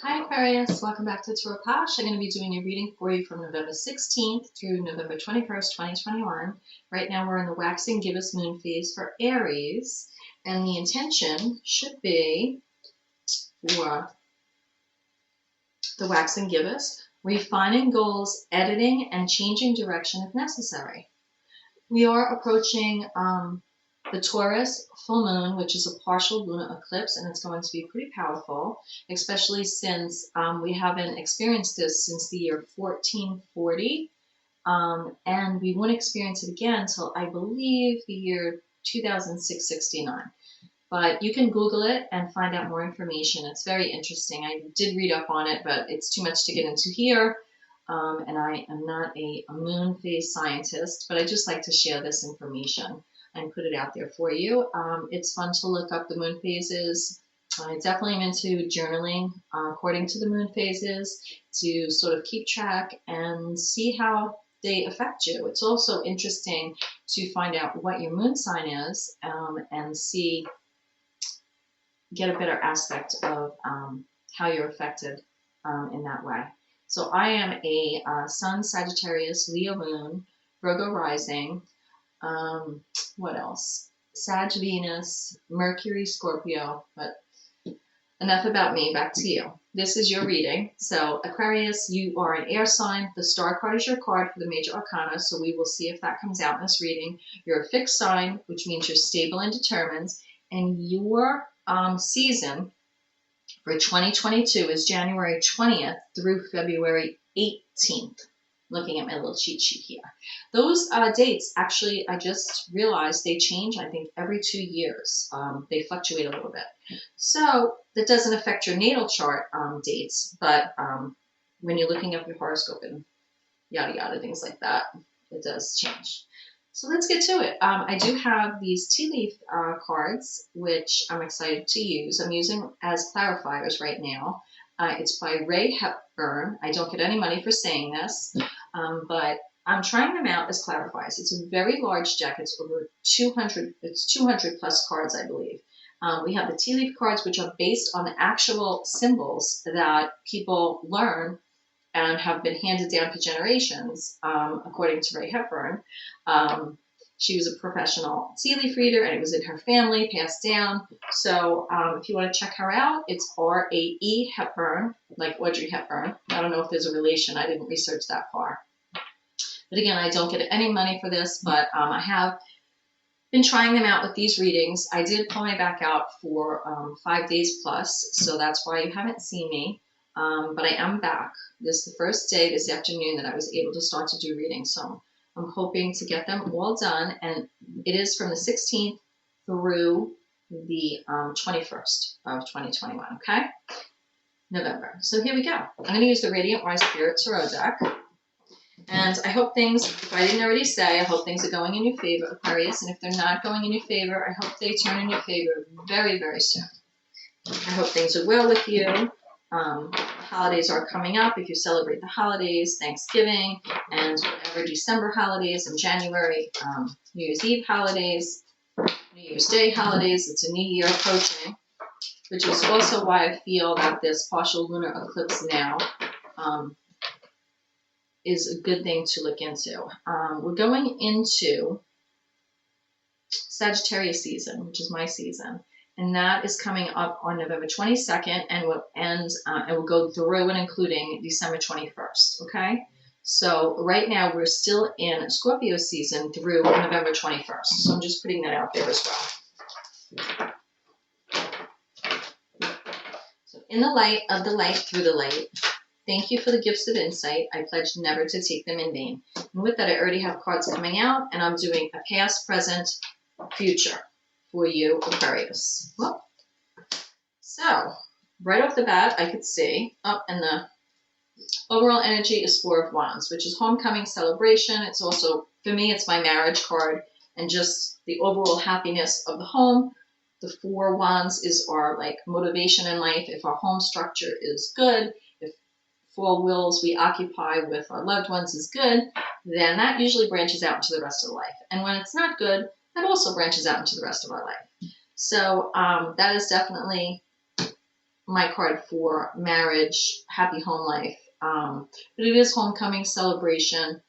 Hi Aquarius, welcome back to Tarot POSH. I'm going to be doing a reading for you from November 16th through November 21st, 2021. Right now we're in the waxing gibbous moon phase for Aries, and the intention should be for the waxing gibbous, refining goals, editing, and changing direction if necessary. We are approaching the Taurus full moon, which is a partial lunar eclipse, and it's going to be pretty powerful, especially since we haven't experienced this since the year 1440, and we won't experience it again until I believe the year 2669. But you can Google it and find out more information. It's very interesting. I did read up on it, but it's too much to get into here. And I am not a moon phase scientist, but I just like to share this information and put it out there for you. It's fun to look up the moon phases. I definitely am into journaling according to the moon phases to sort of keep track and see how they affect you. It's also interesting to find out what your moon sign is and get a better aspect of how you're affected in that way. So I am a Sun, Sagittarius, Leo moon, Virgo rising. What else? Sag, Venus, Mercury, Scorpio. But enough about me. Back to you. This is your reading. So Aquarius, you are an air sign. The star card is your card for the major arcana. So we will see if that comes out in this reading. You're a fixed sign, which means you're stable and determined. And your season for 2022 is January 20th through February 18th. Looking at my little cheat sheet here. Those dates, actually, I just realized they change, I think, every 2 years. They fluctuate a little bit. So that doesn't affect your natal chart dates, but when you're looking up your horoscope and yada yada, things like that, it does change. So let's get to it. I do have these tea leaf cards, which I'm excited to use. I'm using as clarifiers right now. It's by Ray Hepburn. I don't get any money for saying this, but I'm trying them out as clarifiers. It's a very large deck. It's over 200. It's 200 plus cards, I believe. We have the tea leaf cards, which are based on the actual symbols that people learn and have been handed down for generations, according to Ray Hepburn. She was a professional tea leaf reader, and it was in her family, passed down. So if you want to check her out, it's R-A-E Hepburn, like Audrey Hepburn. I don't know if there's a relation. I didn't research that far. But again, I don't get any money for this, but I have been trying them out with these readings. I did pull my back out for 5 days plus, so that's why you haven't seen me. But I am back. This is the first day this afternoon that I was able to start to do readings. So I'm hoping to get them all done. And it is from the 16th through the 21st of 2021, okay? November. So here we go. I'm going to use the Radiant Wise Spirit Tarot deck. And I hope things, if I didn't already say, I hope things are going in your favor, Aquarius. And if they're not going in your favor, I hope they turn in your favor very, very soon. I hope things are well with you. Holidays are coming up. If you celebrate the holidays, Thanksgiving, and whatever December holidays and January, New Year's Eve holidays, New Year's Day holidays, it's a new year approaching, which is also why I feel that this partial lunar eclipse now is a good thing to look into. We're going into Sagittarius season, which is my season. And that is coming up on November 22nd and will end, and will go through and including December 21st, okay? So right now we're still in Scorpio season through November 21st. So I'm just putting that out there as well. So in the light of the light through the light, thank you for the gifts of insight. I pledge never to take them in vain. And with that, I already have cards coming out, and I'm doing a past, present, future for you, Aquarius. Well, so right off the bat, I could see, and the overall energy is Four of Wands, which is homecoming, celebration. It's also, for me, it's my marriage card and just the overall happiness of the home. The Four Wands is our like motivation in life. If our home structure is good, if four wills we occupy with our loved ones is good, then that usually branches out into the rest of the life. And when it's not good, that also branches out into the rest of our life. So that is definitely my card for marriage, happy home life. But it is homecoming celebration.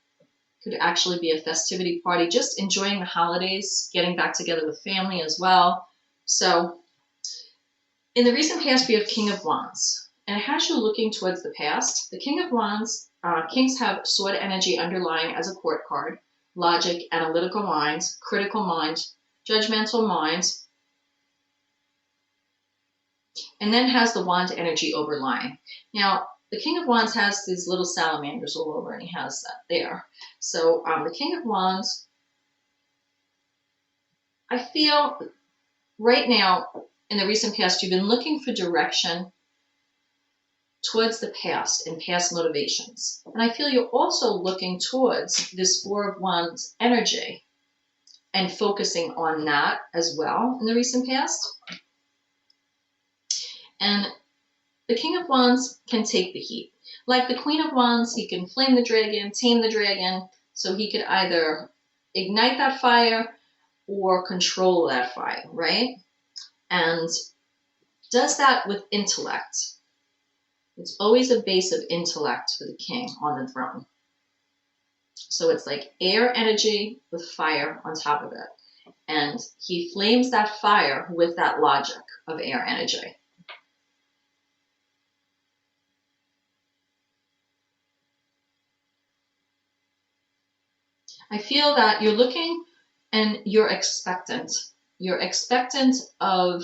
Could actually be a festivity party, just enjoying the holidays, getting back together with family as well. So in the recent past, we have King of Wands, and it has you looking towards the past. The King of Wands, kings have sword energy underlying as a court card, logic, analytical minds, critical minds, judgmental minds, and then has the wand energy overlying. Now, the King of Wands has these little salamanders all over, and he has that there. So the King of Wands, I feel right now, in the recent past, you've been looking for direction towards the past and past motivations. And I feel you're also looking towards this Four of Wands energy and focusing on that as well in the recent past. And the King of Wands can take the heat. Like the Queen of Wands, he can flame the dragon, tame the dragon, so he could either ignite that fire or control that fire, right? And does that with intellect. It's always a base of intellect for the king on the throne. So it's like air energy with fire on top of it. And he flames that fire with that logic of air energy. I feel that you're looking and you're expectant. You're expectant of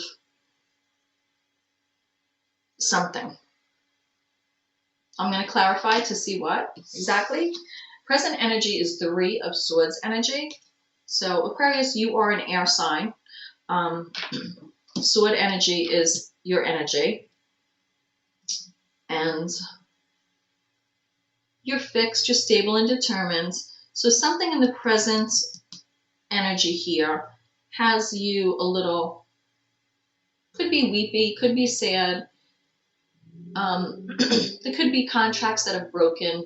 something. I'm going to clarify to see what exactly. Present energy is Three of Swords energy. So Aquarius, you are an air sign. Sword energy is your energy. And you're fixed, you're stable and determined. So something in the present energy here has you a little, could be weepy, could be sad. There could be contracts that have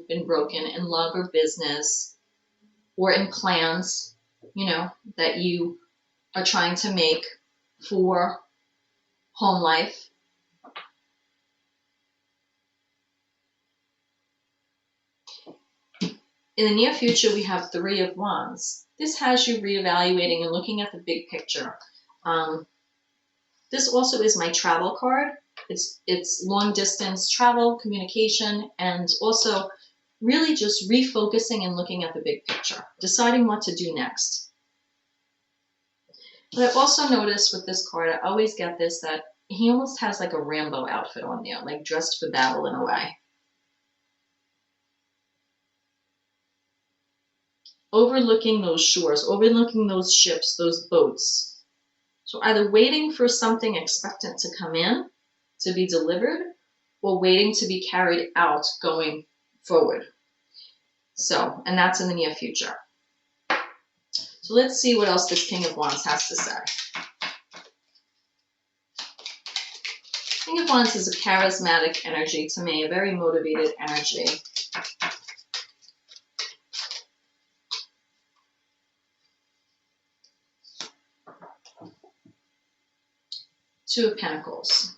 been broken in love or business or in plans, you know, that you are trying to make for home life. In the near future, we have Three of Wands. This has you reevaluating and looking at the big picture. This also is my travel card. It's long distance travel, communication, and also really just refocusing and looking at the big picture, deciding what to do next. But I've also noticed with this card, I always get this, that he almost has like a Rambo outfit on there, like dressed for battle in a way. Overlooking those shores, overlooking those ships, those boats. So either waiting for something expectant to come in, to be delivered, or waiting to be carried out going forward. So, and that's in the near future. So let's see what else this King of Wands has to say. King of Wands is a charismatic energy to me, a very motivated energy. Two of Pentacles.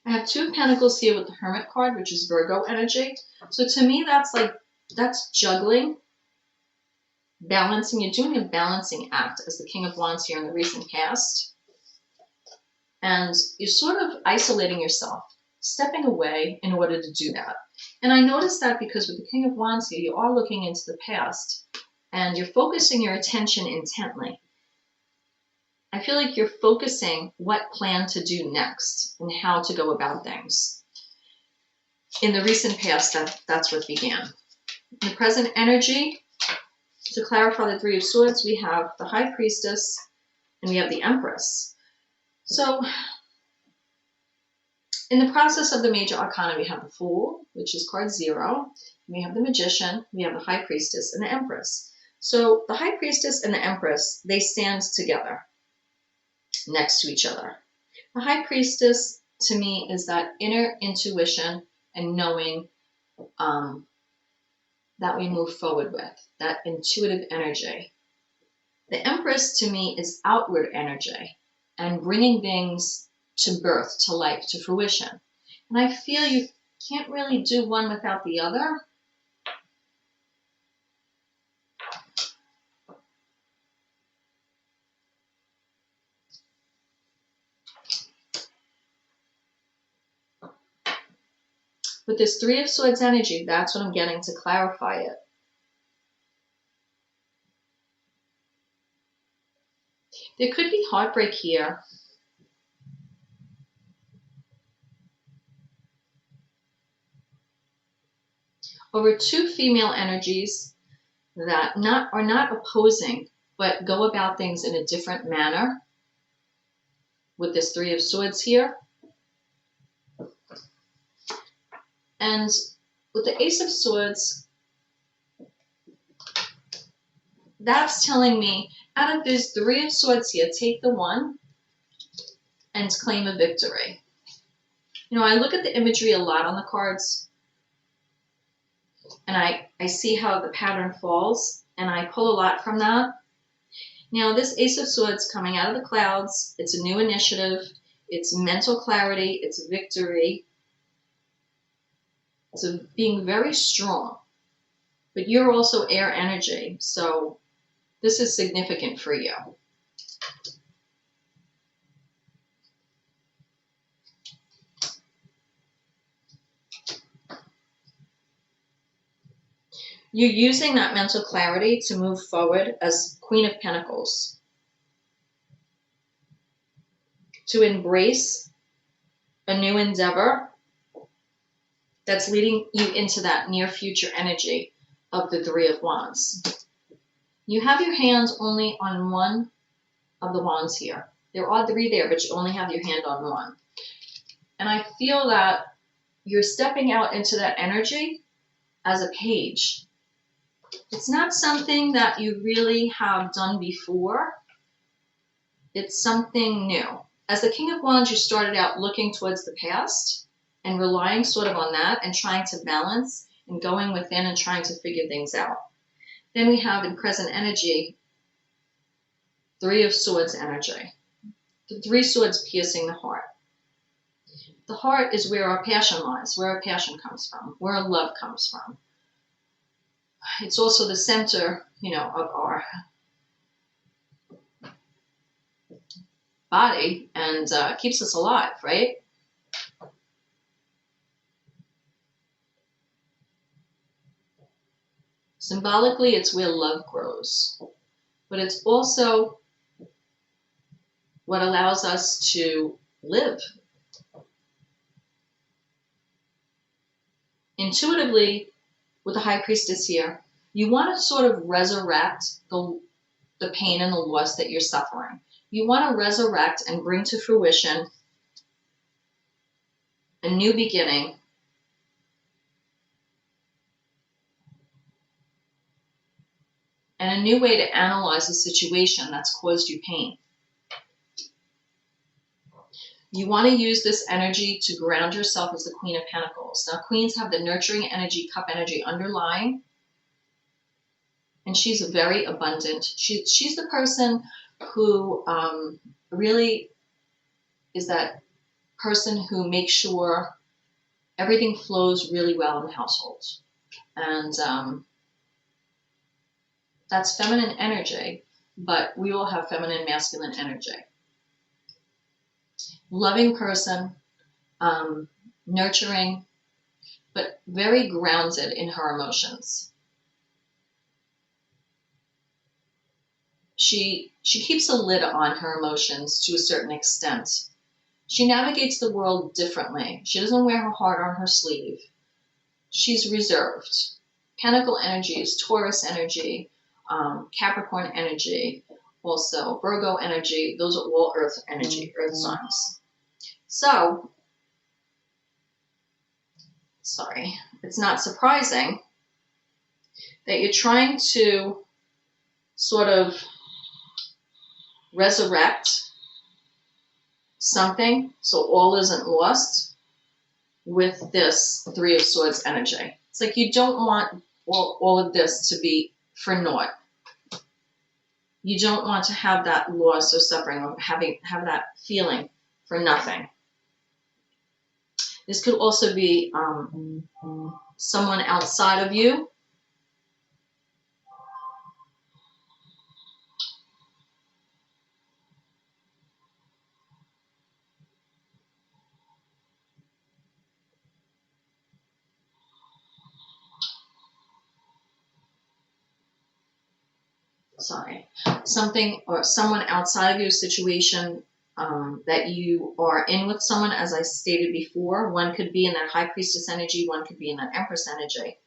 I have Two of Pentacles here with the Hermit card, which is Virgo energy. So to me, that's juggling, balancing. You're doing a balancing act as the King of Wands here in the recent past. And you're sort of isolating yourself, stepping away in order to do that. And I noticed that because with the King of Wands here, you are looking into the past and you're focusing your attention intently. I feel like you're focusing what plan to do next and how to go about things. In the recent past, that's what began. In the present energy, to clarify the Three of Swords, we have the High Priestess and we have the Empress. So in the process of the major arcana, we have the Fool, which is card 0. We have the Magician, we have the High Priestess, and the Empress. So the High Priestess and the Empress, they stand together next to each other. The High Priestess, to me, is that inner intuition and knowing that we move forward with, that intuitive energy. The Empress to me is outward energy and bringing things to birth, to life, to fruition. And I feel you can't really do one without the other. With this Three of Swords energy, that's what I'm getting to clarify it. There could be heartbreak here. Over two female energies that are not opposing, but go about things in a different manner. With this Three of Swords here. And with the Ace of Swords, that's telling me, out of this Three of Swords here, take the one and claim a victory. You know, I look at the imagery a lot on the cards, and I see how the pattern falls, and I pull a lot from that. Now, this Ace of Swords coming out of the clouds, it's a new initiative, it's mental clarity, it's victory, it's being very strong. But you're also air energy, so this is significant for you. You're using that mental clarity to move forward as Queen of Pentacles, to embrace a new endeavor that's leading you into that near future energy of the Three of Wands. You have your hands only on one of the wands here. There are three there, but you only have your hand on one. And I feel that you're stepping out into that energy as a page. It's not something that you really have done before. It's something new. As the King of Wands, you started out looking towards the past and relying sort of on that and trying to balance and going within and trying to figure things out. Then we have in present energy, Three of Swords energy. The Three Swords piercing the heart. The heart is where our passion lies, where our passion comes from, where our love comes from. It's also the center, you know, of our body and keeps us alive, right? Symbolically, it's where love grows, but it's also what allows us to live. Intuitively, with the High Priestess here, you want to sort of resurrect the pain and the loss that you're suffering. You want to resurrect and bring to fruition a new beginning. And a new way to analyze a situation that's caused you pain. You want to use this energy to ground yourself as the Queen of Pentacles. Now, queens have the nurturing energy, cup energy underlying. And she's very abundant. She's the person who really is that person who makes sure everything flows really well in the household. And that's feminine energy, but we all have feminine, masculine energy. Loving person, nurturing, but very grounded in her emotions. She keeps a lid on her emotions to a certain extent. She navigates the world differently. She doesn't wear her heart on her sleeve. She's reserved. Pentacle energy is Taurus energy, Capricorn energy, also Virgo energy. Those are all earth energy, earth signs. So, sorry, it's not surprising that you're trying to sort of resurrect something so all isn't lost with this Three of Swords energy. It's like you don't want all of this to be for naught. You don't want to have that loss or suffering or have that feeling for nothing. This could also be someone outside of you. Something or someone outside of your situation that you are in with someone, as I stated before. One could be in that High Priestess energy, one could be in that Empress energy.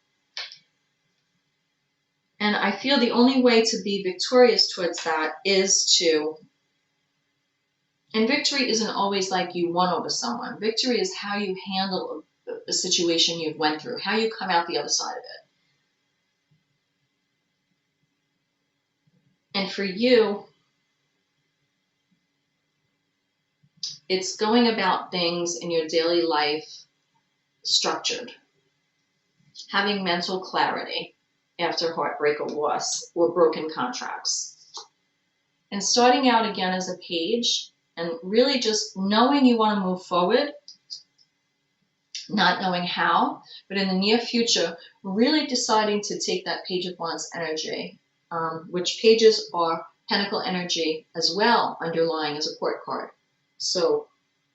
And I feel the only way to be victorious towards that is to, and victory isn't always like you won over someone. Victory is how you handle a situation you've went through, how you come out the other side of it. And for you, it's going about things in your daily life structured, having mental clarity after heartbreak or loss or broken contracts, and starting out again as a page and really just knowing you want to move forward, not knowing how, but in the near future, really deciding to take that Page of Wands energy, which pages are Pentacle energy as well, underlying as a court card. So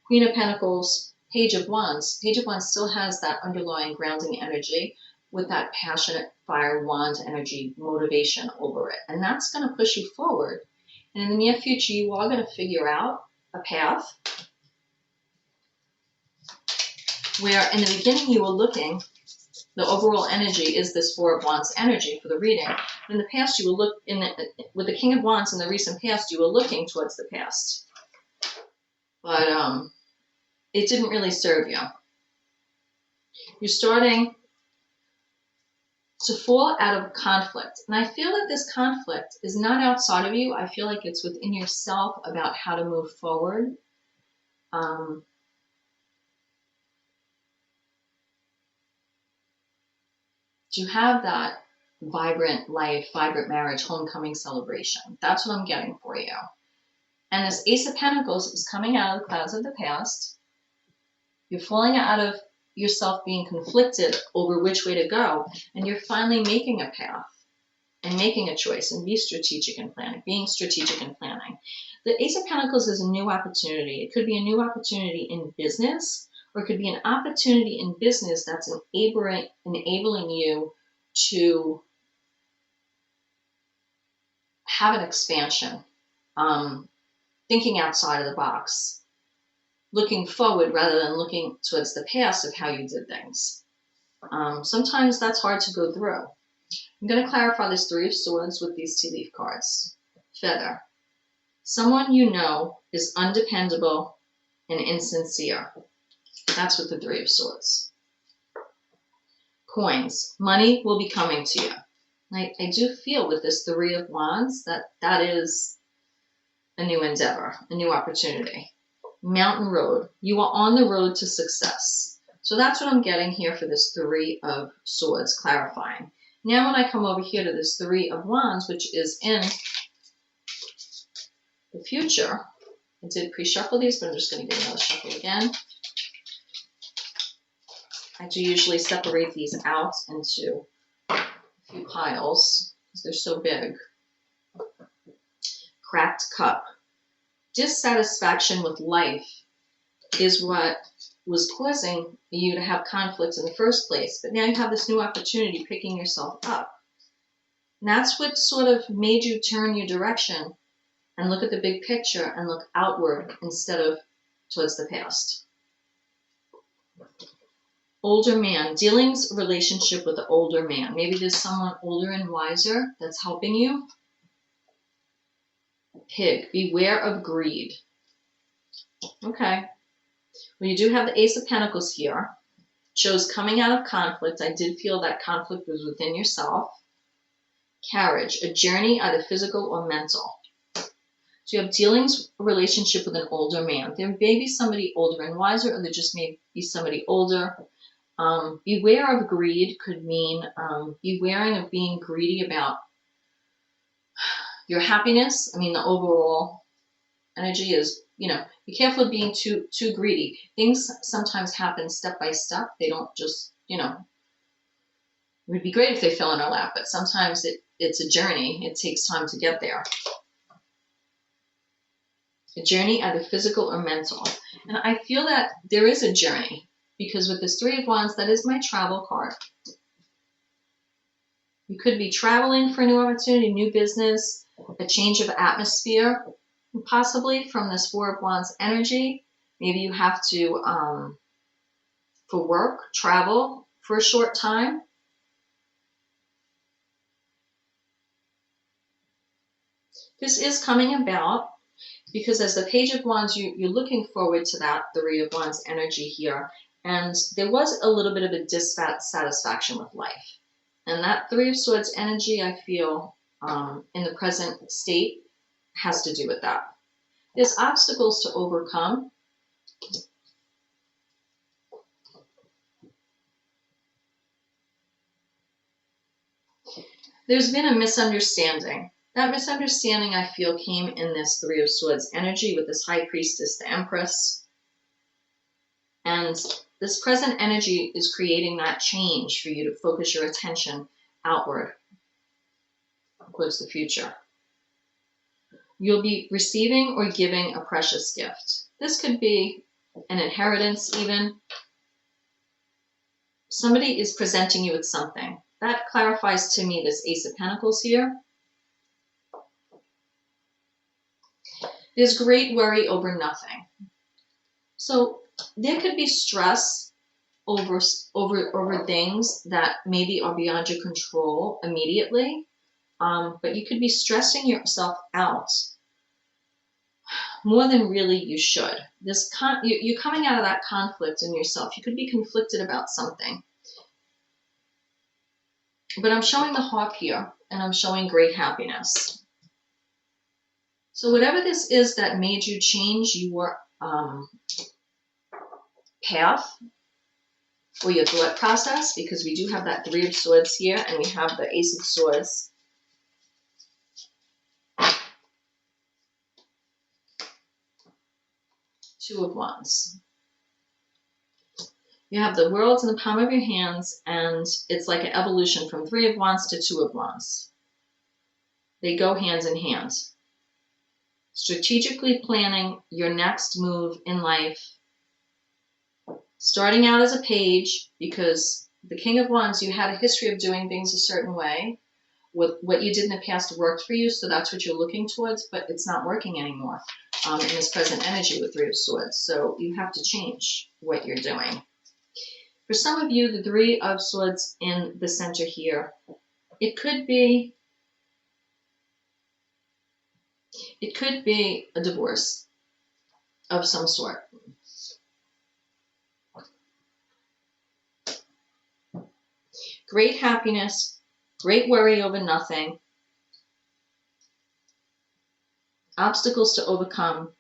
Queen of Pentacles, Page of Wands. Page of Wands still has that underlying grounding energy with that passionate fire wand energy motivation over it. And that's going to push you forward. And in the near future, you are going to figure out a path where in the beginning you were looking, the overall energy is this Four of Wands energy for the reading. In the past, you will look with the King of Wands in the recent past, you were looking towards the past. But it didn't really serve you. You're starting to fall out of conflict. And I feel like this conflict is not outside of you. I feel like it's within yourself about how to move forward. To have that vibrant life, vibrant marriage, homecoming celebration. That's what I'm getting for you. And this Ace of Pentacles is coming out of the clouds of the past. You're falling out of yourself being conflicted over which way to go, and you're finally making a path and making a choice, and being strategic in planning. The Ace of Pentacles is a new opportunity. It could be a new opportunity in business, or it could be an opportunity in business that's enabling you to have an expansion, thinking outside of the box, looking forward rather than looking towards the past of how you did things. Sometimes that's hard to go through. I'm going to clarify this Three of Swords with these tea leaf cards. Feather. Someone you know is undependable and insincere. That's with the Three of Swords. Coins. Money will be coming to you. I do feel with this Three of Wands that is a new endeavor, a new opportunity. Mountain road. You are on the road to success. So that's what I'm getting here for this Three of Swords, clarifying. Now when I come over here to this Three of Wands, which is in the future, I did pre-shuffle these, but I'm just going to give another shuffle again. I do usually separate these out into a few piles because they're so big. Cracked cup. Dissatisfaction with life is what was causing you to have conflicts in the first place. But now you have this new opportunity picking yourself up. And that's what sort of made you turn your direction and look at the big picture and look outward instead of towards the past. Older man. Dealings, relationship with the older man. Maybe there's someone older and wiser that's helping you. Pig. Beware of greed. Okay. Well, you do have the Ace of Pentacles here. Shows coming out of conflict. I did feel that conflict was within yourself. Carriage. A journey, either physical or mental. So you have dealings, a relationship with an older man. There may be somebody older and wiser, or there just may be somebody older. Beware of greed could mean bewaring of being greedy about Your happiness, I mean, the overall energy is, you know, be careful of being too greedy. Things sometimes happen step by step. They don't just, you know, it would be great if they fell in our lap, but sometimes it's a journey. It takes time to get there. A journey, either physical or mental. And I feel that there is a journey, because with this Three of Wands, that is my travel card. You could be traveling for a new opportunity, new business, a change of atmosphere, possibly from this Four of Wands energy. Maybe you have to, for work, travel for a short time. This is coming about because as the Page of Wands, you're looking forward to that Three of Wands energy here. And there was a little bit of a dissatisfaction with life. And that Three of Swords energy, I feel, in the present state, has to do with that. There's obstacles to overcome. There's been a misunderstanding. That misunderstanding, I feel, came in this Three of Swords energy with this High Priestess, the Empress. And this present energy is creating that change for you to focus your attention outward towards the future. You'll be receiving or giving a precious gift. This could be an inheritance even. Somebody is presenting you with something. That clarifies to me this Ace of Pentacles here. There's great worry over nothing. So there could be stress over things that maybe are beyond your control immediately. But you could be stressing yourself out more than really you should. You're coming out of that conflict in yourself. You could be conflicted about something. But I'm showing the Hawk here, and I'm showing great happiness. So whatever this is that made you change your path or your thought process, because we do have that Three of Swords here, and we have the Ace of Swords. Two of Wands. You have the worlds in the palm of your hands, and it's like an evolution from Three of Wands to Two of Wands. They go hand in hand. Strategically planning your next move in life. Starting out as a page, because the King of Wands, you had a history of doing things a certain way. With what you did in the past worked for you, so that's what you're looking towards, but it's not working anymore in this present energy with Three of Swords. So you have to change what you're doing. For some of you, the Three of Swords in the center here, it could be a divorce of some sort. Great happiness, great worry over nothing, obstacles to overcome,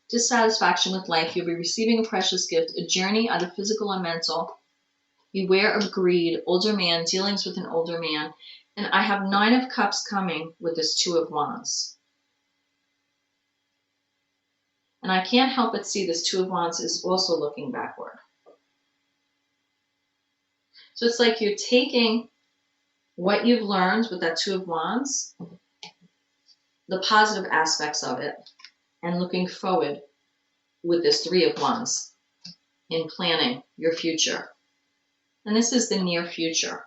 dissatisfaction with life. You'll be receiving a precious gift, a journey, either physical or mental. Beware of greed, older man, dealings with an older man. And I have Nine of Cups coming with this Two of Wands. And I can't help but see this Two of Wands is also looking backward. So it's like you're taking what you've learned with that Two of Wands, the positive aspects of it, and looking forward with this Three of Wands in planning your future. And this is the near future.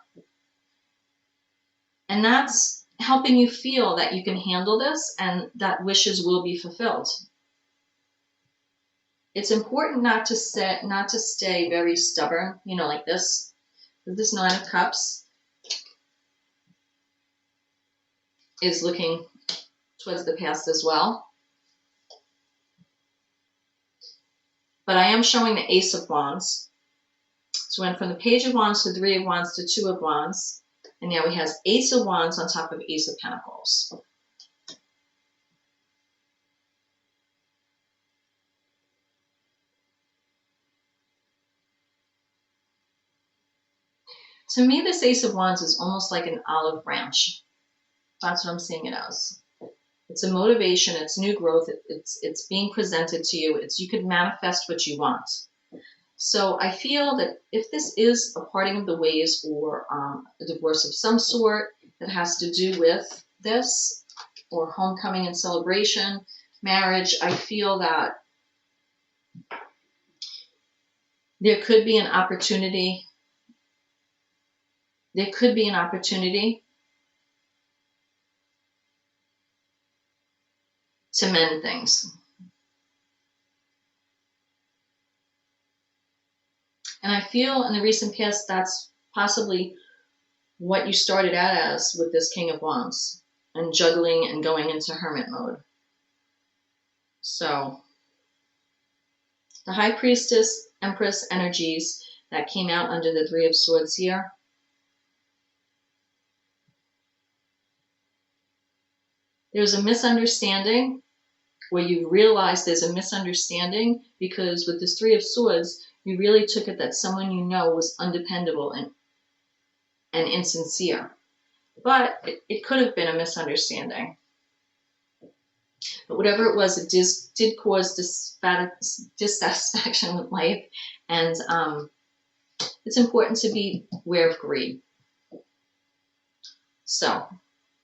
And that's helping you feel that you can handle this and that wishes will be fulfilled. It's important not to stay very stubborn, you know, like this. With this Nine of Cups is looking towards the past as well. But I am showing the Ace of Wands. So went from the Page of Wands to Three of Wands to Two of Wands. And now we have Ace of Wands on top of Ace of Pentacles. To me, this Ace of Wands is almost like an olive branch. That's what I'm seeing it as. It's a motivation. It's new growth. It's being presented to you. You could manifest what you want. So I feel that if this is a parting of the ways or a divorce of some sort that has to do with this, or homecoming and celebration, marriage, I feel that there could be an opportunity. There could be an opportunity to mend things. And I feel in the recent past that's possibly what you started out as with this King of Wands and juggling and going into hermit mode. So the High Priestess, Empress energies that came out under the Three of Swords here. There's a misunderstanding where you realize there's a misunderstanding because with this Three of Swords, you really took it that someone you know was undependable and insincere. But it could have been a misunderstanding. But whatever it was, it did cause dissatisfaction with life. And it's important to be aware of greed. So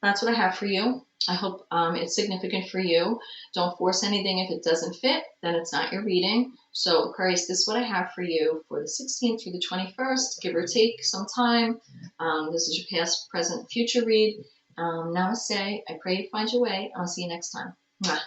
that's what I have for you. I hope it's significant for you. Don't force anything. If it doesn't fit, then it's not your reading. So Aquarius, this is what I have for you for the 16th through the 21st, give or take some time. This is your past, present, future read. Namaste. I pray you find your way. I'll see you next time. Mwah.